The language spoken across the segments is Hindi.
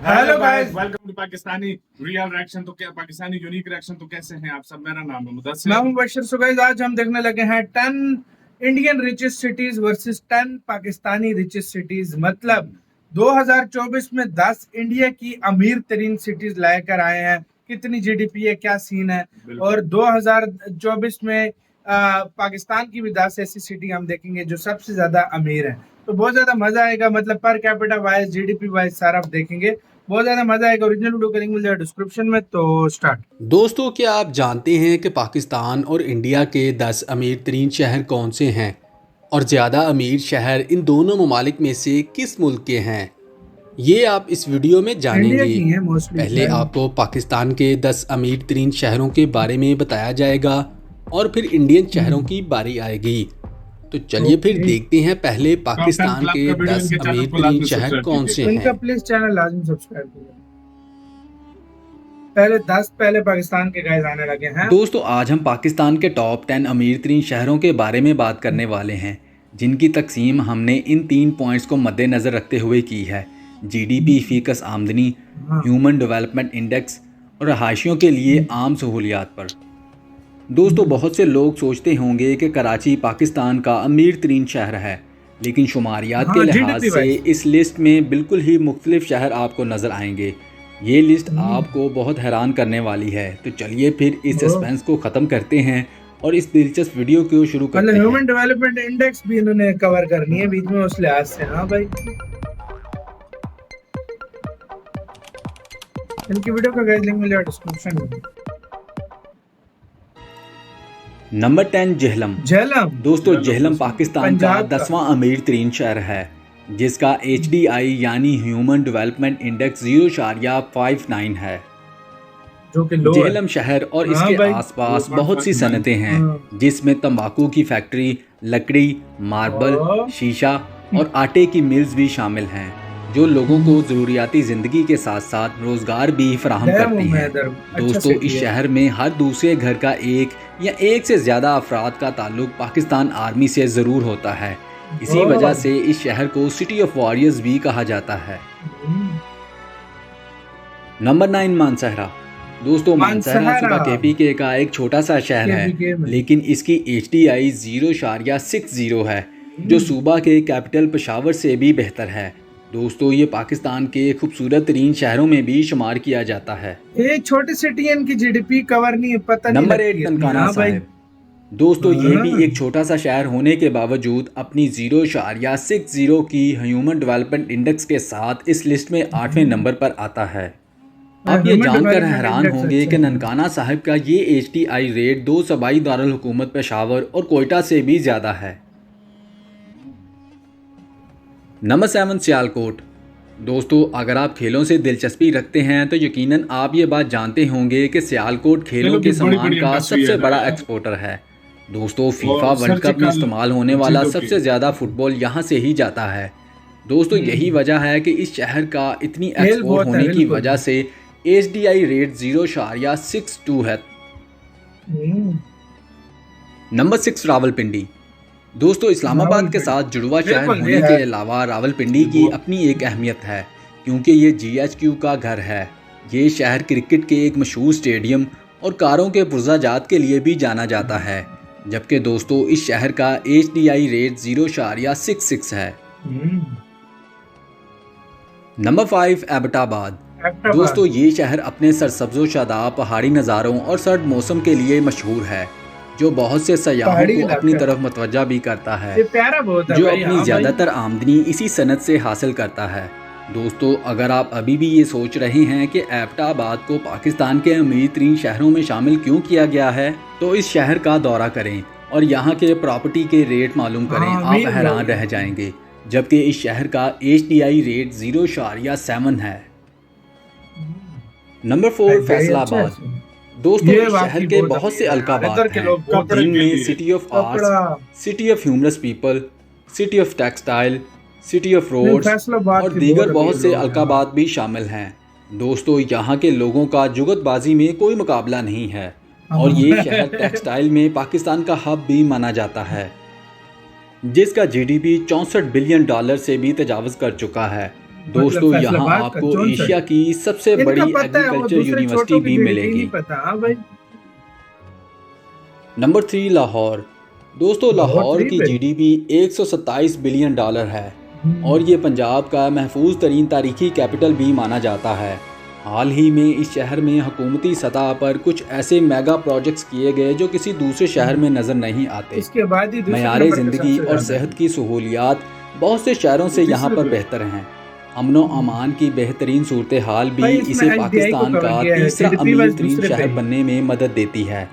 Hello guys, welcome to Pakistani real reaction. तो क्या पाकिस्तानी यूनिक रिएक्शन। तो कैसे हैं आप सब? मेरा नाम है मुदस्सिर। मैं हूं बशीर। सो गाइस, आज हम देखने लगे हैं 10 Indian richest cities versus 10 Pakistani richest cities. मतलब 2024 में 10 इंडिया की अमीर तरीन सिटीज लाकर आए हैं। कितनी जीडीपी है, क्या सीन है। और 2024 में पाकिस्तान की भी 10 ऐसी सिटी हम देखेंगे जो सबसे ज्यादा अमीर है। तो बहुत ज्यादा मजा आएगा, मतलब per capita wise, GDP wise सारा आप देखेंगे। बहुत ज्यादा मजा आएगा। ओरिजिनल वीडियो का लिंक मिल जाएगा डिस्क्रिप्शन में। तो स्टार्ट। दोस्तों, क्या आप जानते हैं कि पाकिस्तान और इंडिया के 10 अमीर तरीन शहर कौन से हैं और ज़्यादा अमीर शहर इन दोनों ममालिक में से किस मुल्क के हैं? ये आप इस वीडियो में इंडिया जानेंगे। की है मोस्टली। पहले आपको पाकिस्तान के 10 अमीर तरीन शहरों के बारे में बताया जाएगा और फिर इंडियन शहरों की बारी आएगी। तो चलिए फिर देखते हैं पहले पाकिस्तान के 10 अमीर तरीन शहर कौन से इनका हैं। प्लीज चैनल लाजमी सब्सक्राइब करें। पहले पाकिस्तान के गाइस आने लगे हैं। दोस्तों, आज हम पाकिस्तान के टॉप 10 अमीर तरीन शहरों के बारे में बात करने वाले हैं, जिनकी तकसीम हमने इन 3 पॉइंट्स को मद्देनज़र रखते हुए की है: जीडीपी फीकस आमदनी, ह्यूमन डेवलपमेंट इंडेक्स और रहायशियों के लिए आम सहूलियात पर। दोस्तों, बहुत से लोग सोचते होंगे कि कराची पाकिस्तान का अमीर तरीन शहर है, लेकिन शुमारियात के लिहाज से इस लिस्ट में बिल्कुल ही मुख्तलिफ शहर आपको नज़र आएंगे। ये लिस्ट आपको बहुत हैरान करने वाली है। तो चलिए फिर इस सस्पेंस को ख़त्म करते हैं और इस दिलचस्प वीडियो को शुरू करते हैं। ह्यूमन डेवलपमेंट इंडेक्स भी इन्होंने कवर करनी है बीच में, उस लिहाज से। हाँ भाई, इनकी वीडियो का गाइस लिंक मिल जाएगा डिस्क्रिप्शन में। नंबर 10, जेहलम। दोस्तों, जेहलम पाकिस्तान का 10वां अमीर तरीन शहर है, जिसका HDI यानी ह्यूमन डेवलपमेंट इंडेक्स 0.59 है। जेहलम शहर और इसके आसपास बहुत सी सनतें हैं, जिसमें तंबाकू की फैक्ट्री, लकड़ी, मार्बल, शीशा और आटे की मिल्स भी शामिल हैं, जो लोगों को ज़रूरियाती ज़िंदगी के साथ साथ रोज़गार भी फराहम करती हैं। दोस्तों, इस शहर में हर दूसरे घर का एक या एक से ज़्यादा अफराद का ताल्लुक पाकिस्तान आर्मी से ज़रूर होता है। इसी वजह से इस शहर को सिटी ऑफ वॉरियर्स भी कहा जाता है। नंबर 9, मानसहरा। दोस्तों, मानसहरा सूबा KPK का एक छोटा सा शहर है, लेकिन इसकी HDI 0.60 है, जो सूबा के कैपिटल पेशावर से भी बेहतर है। दोस्तों, ये पाकिस्तान के खूबसूरत तरीन शहरों में भी शुमार किया जाता है। एक छोटी सिटी इनकी जीडीपी कवर नहीं पता। नंबर 8, ननकाना साहिब। दोस्तों, ये भी एक छोटा सा शहर होने के बावजूद अपनी 0.60 की ह्यूमन डेवलपमेंट इंडेक्स के साथ इस लिस्ट में 8वें नंबर पर आता है। आप ये जानकर हैरान होंगे कि ननकाना साहिब का ये HDI रेट 2 सूबाई दारुल हुकूमत पेशावर और कोयटा से भी ज़्यादा है। नंबर 7, सियालकोट। दोस्तों, अगर आप खेलों से दिलचस्पी रखते हैं तो यकीनन आप ये बात जानते होंगे कि सियालकोट खेलों के सामान का सबसे बड़ा एक्सपोर्टर है। दोस्तों, फीफा वर्ल्ड कप में इस्तेमाल होने वाला सबसे ज़्यादा फुटबॉल यहाँ से ही जाता है। दोस्तों, यही वजह है कि इस शहर का इतनी एक्सपोर्ट होने की वजह से HDI रेट 0.62 है। नंबर 6, रावलपिंडी। दोस्तों, इस्लामाबाद के साथ जुड़वा शहर होने के अलावा रावलपिंडी की अपनी एक अहमियत है, क्योंकि ये GHQ का घर है। ये शहर क्रिकेट के एक मशहूर स्टेडियम और कारों के पुर्जाजात के लिए भी जाना जाता है। जबकि दोस्तों, इस शहर का HDI रेट 0.66 है। नंबर 5, एबटाबाद। दोस्तों, ये शहर अपने सरसब्ज़ो शादाब पहाड़ी नज़ारों और सर्द मौसम के लिए मशहूर है, जो बहुत से सयाहों को अपनी तरफ मतवज्जा भी करता है, जो अपनी ज़्यादातर आमदनी इसी सनत से हासिल करता है। दोस्तों, अगर आप अभी भी ये सोच रहे हैं कि एबटाबाद को पाकिस्तान के अमीर तरीन शहरों में शामिल क्यों किया गया है, तो इस शहर का दौरा करें और यहाँ के प्रॉपर्टी के रेट मालूम करें। आप हैरान रह जाएंगे। जबकि इस शहर का HDI रेट 0.7 है। नंबर 4, फैसलाबाद। दोस्तों, इस शहर के बहुत से अलकाबात हैं, जिनमें city of arts, city of humorous people, city of textile, city of roads और दीगर बहुत से अलकाबात भी शामिल हैं। दोस्तों, यहाँ के लोगों का जुगतबाजी में कोई मुकाबला नहीं है और ये शहर टेक्सटाइल में पाकिस्तान का हब भी माना जाता है, जिसका GDP $64 बिलियन से भी तजावज़ कर चुका है। दोस्तों यहाँ फैसलाबाद का आपको 64। एशिया की सबसे इनका बड़ी पता है, वो एग्रीकल्चर दूसरे यूनिवर्सिटी छोटों की भी डिटेल मिलेगी। नहीं पता। हाँ भाई। नंबर 3 लाहौर। दोस्तों लाहौर लाहौर थ्री की पे। जीडीपी 127 बिलियन डॉलर है और ये पंजाब का महफूज तरीन तारीखी कैपिटल भी माना जाता है। हाल ही में इस शहर में हुकूमती सतह पर कुछ ऐसे मेगा प्रोजेक्ट्स किए गए जो किसी दूसरे शहर में नज़र नहीं आते। इसके बाद ही दूसरे मयारे नंबर पे ज़िंदगी सबसे और ज्यादा है। सेहत की सहूलियात बहुत से शहरों से यहाँ पर बेहतर हैं। अमनो अमान की बेहतरीन सूरत हाल भी भाई, इसमें इसे LDI को पाकिस्तान कवर का किया है, तीसरा GDP अमीर वाइज तरीन दूसरे पे शहर है। बनने में मदद देती है।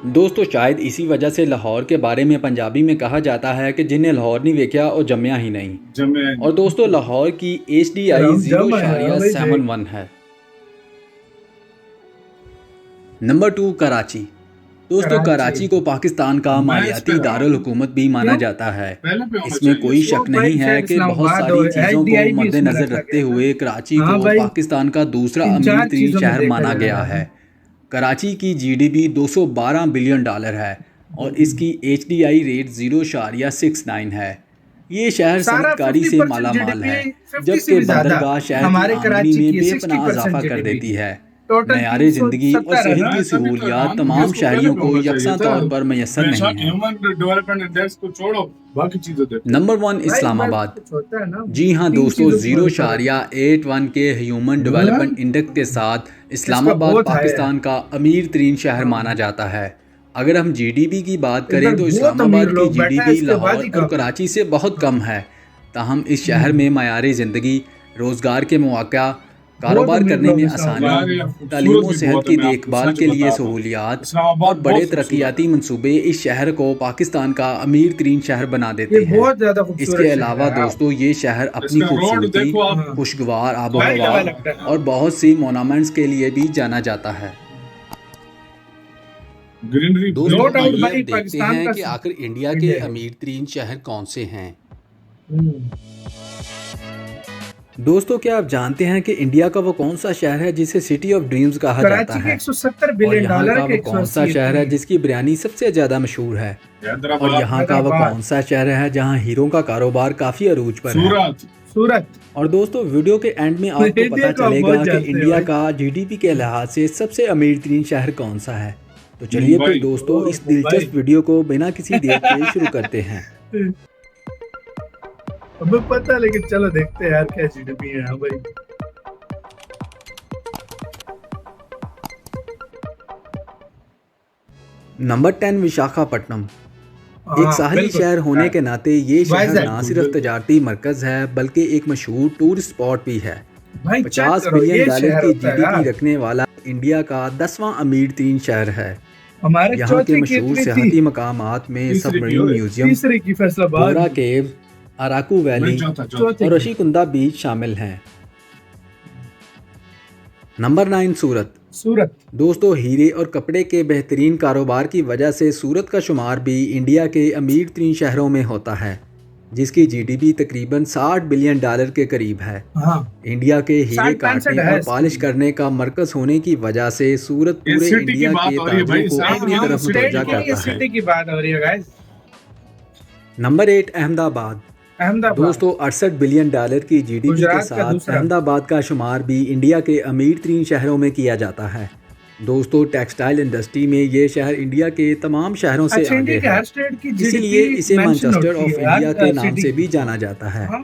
दोस्तों शायद इसी वजह से लाहौर के बारे में पंजाबी में कहा जाता है कि जिन्हें लाहौर नहीं वेख्या और जम्या ही नहीं। जमे और दोस्तों लाहौर की HDI राउंड जम है, हाँ भाई, 0.71 है। नंबर 2 कराची। दोस्तों कराची को पाकिस्तान का मालियाती दारुल हुकूमत भी माना जाता है। पहले पे होना इसमें कोई चाहिए। शक नहीं है कि बहुत सारी चीज़ों को मद्देनजर रखते हुए कराची हाँ को भाई, पाकिस्तान का दूसरा इन चार अमीर तरीन चीजों में शहर देखा माना जा गया रहा है। कराची की जीडीपी 212 बिलियन डॉलर है और इसकी HDI रेट 0.69 है। ये शहर सारा सनतकारी से 50% मालामाल GDP, है, 50 जबकि से भी ज्यादा बंदरगाह शहर हमारे की कराची आमदनी में की है, बेपनाह 60% इजाफा कर GDP। देती है। टोटल मयारे ज़िंदगी और 370 है सेहत ना। की सहूलियात तमाम शहरियों को यकसा तौर पर मैसर नहीं है। ह्यूमन डेवलपमेंट इंडेक्स को छोड़ो, बाकी चीजें देखो। नंबर 1 भाई, इस्लामाबाद। बस कुछ होता है ना। जी हाँ तीन दोस्तों, चीजों की मदद करो। 0.81 के ह्यूमन डेवलपमेंट इंडेक्स के साथ इस्लामाबाद बहुत हाई है। पाकिस्तान का अमीर तरीन शहर माना जाता है। अगर हम जीडीपी की बात करें इधर तो बहुत इस्लामाबाद अमीर की लोग बैठे हैं, जीडीपी इसके बाद ही लाहौर और कम। कराची से बहुत कम है। ताहम इस शहर में मयारी ज़िंदगी, रोज़गार के मौक़ा, कारोबार अमीर करने लोग में इस्लामाबाद आसानी, में। तालीम और खूबसूरत भी सेहत बहुत की है, मैं आपको देखभाल सच के लिए बता रहा हूँ। सहूलियात इस्लामाबाद और बड़े बहुत तरक्याती मंसूबे इस शहर को पाकिस्तान का अमीर तरीन शहर बना देते ये हैं। बहुत ज्यादा खूबसूरत इसके शहर अलावा है। दोस्तों ये शहर अपनी इसका रोड खूबसूरती, देखो आप, खुशगवार आबो भाई हवा हवा लगता है। और बहुत सी मोनामेंट्स के लिए भी जाना जाता है। ग्रीनरी दोस्तों No doubt आइए अब भाई, देखते पाकिस्तान हैं का कि आखिर इंडिया के अमीर तरीन शहर कौन से हैं। दोस्तों क्या आप जानते हैं कि इंडिया का वो कौन सा शहर है जिसे सिटी ऑफ ड्रीम्स कहा जाता कराची के है? 170 और बिलियन यहाँ डॉलर का के वो कौन सा शहर है जिसकी बिरयानी सबसे ज़्यादा मशहूर है? और यहाँ का वो हैदराबाद। कौन सा शहर है जहाँ हीरों का कारोबार काफ़ी अरूज पर है? सूरत। सूरत। और दोस्तों वीडियो के एंड में आपको इंडिया पता को आप चलेगा बहुत कि जानते हैं इंडिया भाई। का जीडीपी के लिहाज से सबसे अमीर तरीन शहर कौन सा है। तो चलिए फिर मुंबई। दोस्तों इस मुंबई। दिलचस्प वीडियो को बिना किसी देर के शुरू करते हैं। हमें पता है, लेकिन चलो देखते हैं यार क्या जीडीपी है। हाँ भाई, नंबर 10 विशाखापट्टनम। एक हाँ, साहली बिल्कुल। शहर होने के नाते ये शहर वाइजैक, ना सिर्फ तजारती मरकज़ है बल्कि एक मशहूर टूरिस्ट स्पॉट भी है। भाई 50 चेक करो, बिलियन ये डॉलर शहर की होता है जीडीपी यार। रखने वाला इंडिया का 10वां अमीर तरीन शहर है। हमारे यहाँ के चौथी की मशहूर इतनी सियाहती थी, मकामात में तीसरी की सबमरीन होए। म्यूजियम, तीसरी की फैसलाबाद, बोरा केव, अराकू वैली चौथी और की। रशीकुंदा बीच शामिल हैं। नंबर 9 सूरत। सूरत। दोस्तों हीरे और कपड़े के बेहतरीन कारोबार की वजह से सूरत का शुमार भी इंडिया के अमीर तरीन शहरों में होता है, जिसकी जीडीपी तकरीबन 60 बिलियन डॉलर के करीब है। हाँ, इंडिया के हीरे 60-65 काटने है और पॉलिश करने का मरकज होने की वजह से सूरत पूरे सिटी की इंडिया बात के हो रही है भाई, ताजरों को हाँ, अपनी हाँ, तरफ स्टेट मुतवज्जा की करता है। सिटी की बात हो रही है गाइस। नंबर 8 अहमदाबाद। अहमदाबाद। दोस्तों 68 बिलियन डॉलर की जीडीपी के गुजरात का साथ दूसरा। अहमदाबाद का शुमार भी इंडिया के अमीर तरीन शहरों में किया जाता है। दोस्तों टेक्सटाइल इंडस्ट्री में ये शहर इंडिया के तमाम शहरों से अच्छा, आगे इंडिया के है, हर स्टेट की इसीलिए GDP इसे मेंशन मैनचेस्टर होती ऑफ है, इंडिया हर के नाम सिटी से की। भी जाना जाता है। हाँ,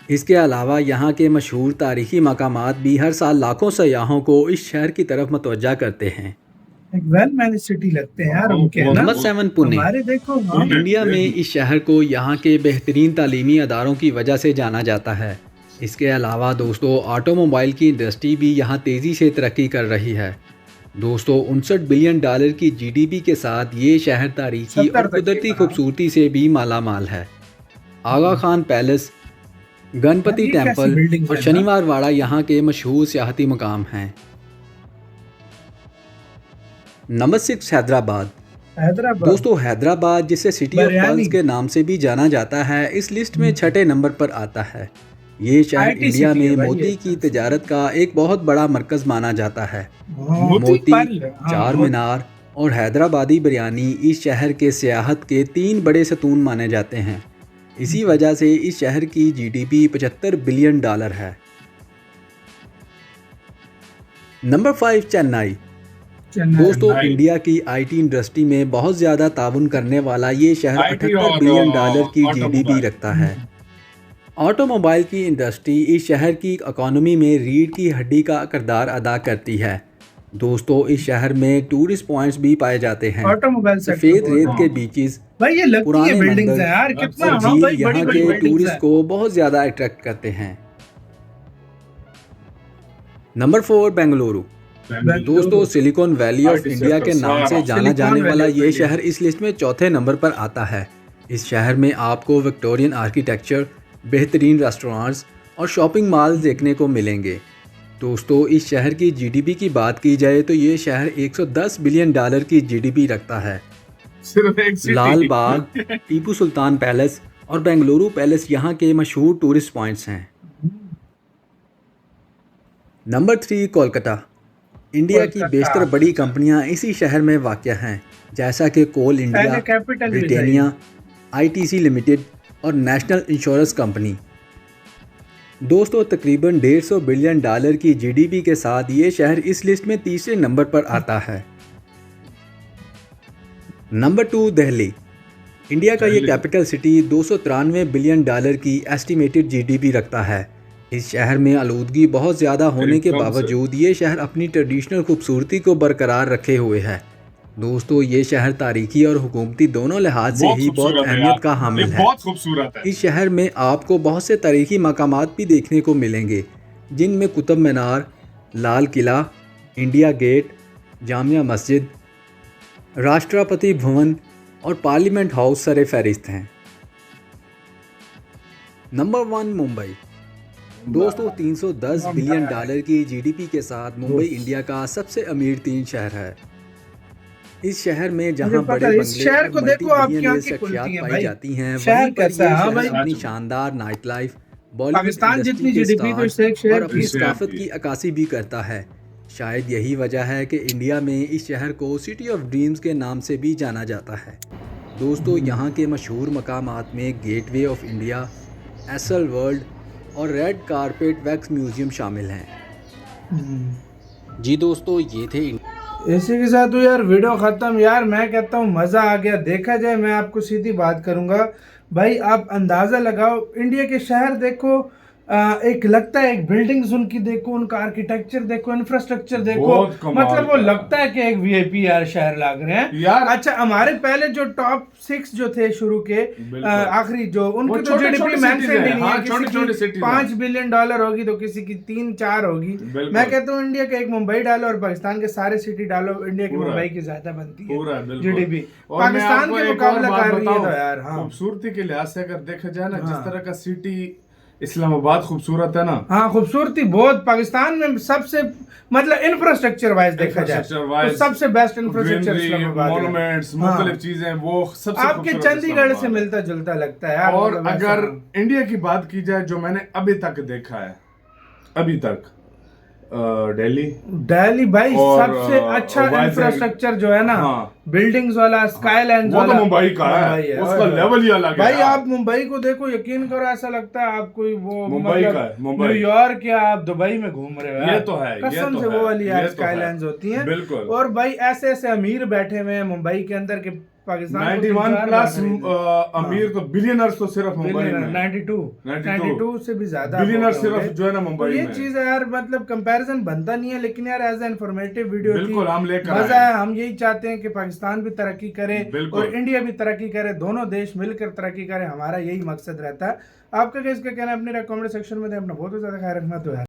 इसके अलावा यहाँ के मशहूर तारीखी मकामात भी हर साल लाखों सयाहों को इस शहर की तरफ मुतवज्जा करते हैं। एक वेल मैनेज सिटी लगते हैं यार उनके, है ना? नंबर 7 पुणे। हमारे देखो, हाँ, इंडिया में इस शहर को यहाँ के बेहतरीन तालीमी अदारों की वजह से जाना जाता है। इसके अलावा दोस्तों ऑटोमोबाइल की इंडस्ट्री भी यहाँ तेज़ी से तरक्की कर रही है। दोस्तों 59 बिलियन डॉलर की जीडीपी के साथ ये शहर तारीखी 70 और तक कुदरती की, खूबसूरती से भी माला माल है। आगा खान पैलेस, गणपति ये कैसी टेम्पल buildings और हैं ना? शनिवार वाड़ा यहाँ के मशहूर सियाहती मकाम हैं। नंबर 6 हैदराबाद। हैदराबाद। दोस्तों हैदराबाद जिसे सिटी ऑफ बिरयानी। पर्ल्स के नाम से भी जाना जाता है इस लिस्ट में 6ठे नंबर पर आता है। ये शहर IT इंडिया सिटी है में भाई मोती ये। की तजारत का एक बहुत बड़ा मरकज माना जाता है। हाँ, मोती, पर्ल, हाँ, चार मीनार और हैदराबादी बिरयानी इस शहर के सियाहत के 3 बड़े सतून माने जाते हैं। इसी वजह से इस शहर की जीडीपी $75 बिलियन है। नंबर 5 चेन्नई। दोस्तों इंडिया की आईटी इंडस्ट्री में बहुत ज़्यादा ताउन करने वाला ये शहर $78 बिलियन की जीडीपी रखता है। ऑटोमोबाइल की इंडस्ट्री इस शहर की इकोनॉमी में रीढ़ की हड्डी का किरदार अदा करती है। दोस्तों इस शहर में टूरिस्ट पॉइंट्स भी पाए जाते हैं। ऑटोमोबाइल सफ़ेद रेत के बीचेस, भाई ये पुराने बिल्डिंग्स हैं यार, मंदिर कितना और झील यहाँ के टूरिस्ट को बहुत ज़्यादा अट्रैक्ट करते हैं। नंबर 4 बेंगलुरु। दोस्तों सिलिकॉन वैली ऑफ इंडिया के नाम से जाना जाने वाला ये शहर इस लिस्ट में चौथे नंबर पर आता है। इस शहर में आपको विक्टोरियन आर्किटेक्चर, बेहतरीन रेस्टोरेंट्स और शॉपिंग मॉल्स देखने को मिलेंगे। दोस्तों इस शहर की जीडीपी की बात की जाए तो ये शहर $110 बिलियन की जीडीपी रखता है। सिर्फ एक सिटी। लाल बाग, टीपू सुल्तान पैलेस और बेंगलुरु पैलेस यहाँ के मशहूर टूरिस्ट पॉइंट्स हैं। नंबर 3 कोलकाता। इंडिया की बेशतर बड़ी कंपनियां इसी शहर में वाक़या हैं, जैसा कि कोल इंडिया, ब्रिटानिया, आईटीसी लिमिटेड और नेशनल इंश्योरेंस कंपनी। दोस्तों तकरीबन $150 बिलियन की जीडीपी के साथ ये शहर इस लिस्ट में तीसरे नंबर पर आता है। नंबर 2 दिल्ली। इंडिया का ये कैपिटल सिटी $293 बिलियन की एस्टिमेटेड जीडीपी रखता है। इस शहर में आलूदगी बहुत ज़्यादा होने के बावजूद ये शहर अपनी ट्रेडिशनल खूबसूरती को बरकरार रखे हुए है। दोस्तों ये शहर तारीखी और हुकूमती दोनों लिहाज से ही बहुत अहमियत का हामिल है। बहुत खूबसूरत है। इस शहर में आपको बहुत से तारीखी मकामात भी देखने को मिलेंगे, जिनमें कुतुब मीनार, लाल किला, इंडिया गेट, जामिया मस्जिद, राष्ट्रपति भवन और पार्लियामेंट हाउस सरे फहरिस्त हैं। नंबर 1 मुंबई। दोस्तों $310 बिलियन की जीडीपी के साथ मुंबई इंडिया का सबसे अमीर 3 शहर है। इस शहर में जहां बड़े शहर को देखो आप क्या शख्सियात पाई जाती हैं, शहर कैसा है भाई, अपनी शानदार नाइट लाइफ, पाकिस्तान जितनी जीडीपी तो इससे एक शहर और अपनी सकाफत की अक्कासी भी करता है। शायद यही वजह है कि इंडिया में इस शहर को सिटी ऑफ ड्रीम्स के नाम से भी जाना जाता है। दोस्तों यहाँ के मशहूर मकामात में gateway of India, acyl world और रेड कारपेट वैक्स म्यूजियम शामिल हैं। जी दोस्तों ये थे। इसी के साथ तो यार वीडियो ख़त्म। यार मैं कहता हूँ मज़ा आ गया। देखा जाए मैं आपको सीधी बात करूँगा भाई, आप अंदाज़ा लगाओ इंडिया के शहर देखो, एक लगता है एक बिल्डिंग्स उनकी देखो, उनका आर्किटेक्चर देखो, इंफ्रास्ट्रक्चर देखो, मतलब वो लगता है कि एक वीआईपी यार शहर लग रहे हैं यार। अच्छा हमारे पहले जो टॉप 6 जो थे शुरू के आखिरी जो उनकी तो जीडीपी मेंशन नहीं है, किसी की $5 बिलियन होगी तो किसी की 3-4 होगी। मैं कहता हूँ इंडिया का एक मुंबई डालो और पाकिस्तान के सारे सिटी डालो, इंडिया की मुंबई की ज्यादा बनती है जीडीपी, पाकिस्तान के मुकाबला कर रही है। तो यार खूबसूरती के लिहाज से अगर देखा जाए ना, जिस तरह का सिटी इस्लामाबाद खूबसूरत है ना, हाँ खूबसूरती बहुत। पाकिस्तान में सबसे मतलब इंफ्रास्ट्रक्चर वाइज देखा जाए तो सबसे बेस्ट इंफ्रास्ट्रक्चर इस्लामाबाद, मॉन्यूमेंट्स, मुख्तलिफ चीजें वो सबसे आपके चंडीगढ़ से मिलता जुलता लगता है। और अगर इंडिया की बात की जाए जो मैंने अभी तक देखा है, अभी तक दिल्ली भाई सबसे अच्छा इंफ्रास्ट्रक्चर जो है ना, बिल्डिंग्स वाला, स्काईलाइंस वाला, तो मुंबई का है, उसका लेवल ही अलग है भाई। आप मुंबई को देखो, यकीन करो ऐसा लगता है आप कोई वो मुंबई का है, न्यूयॉर्क या आप दुबई में घूम रहे हो। ये तो है, कसम से वो वाली स्काईलाइंस होती हैं बिल्कुल। और भाई ऐसे ऐसे अमीर बैठे हुए हैं मुंबई के अंदर के पाकिस्तान 91+ अमीर तो बिलियनर्स तो सिर्फ मुंबई में 92 से भी ज्यादा बिलियनर सिर्फ जो है ना मुंबई में। ये चीज है यार, मतलब कंपैरिजन बनता नहीं है, लेकिन यार एज ए इंफॉर्मेटिव वीडियो बिल्कुल हम लेकर मजा है। हम यही चाहते हैं कि पाकिस्तान भी तरक्की करे और इंडिया भी तरक्की करे, दोनों देश मिलकर तरक्की करे, हमारा यही मकसद रहता है। आपका क्या इसका कहना है अपने कमेंट सेक्शन में दे। अपना बहुत ज्यादा ख्याल रखना तो है।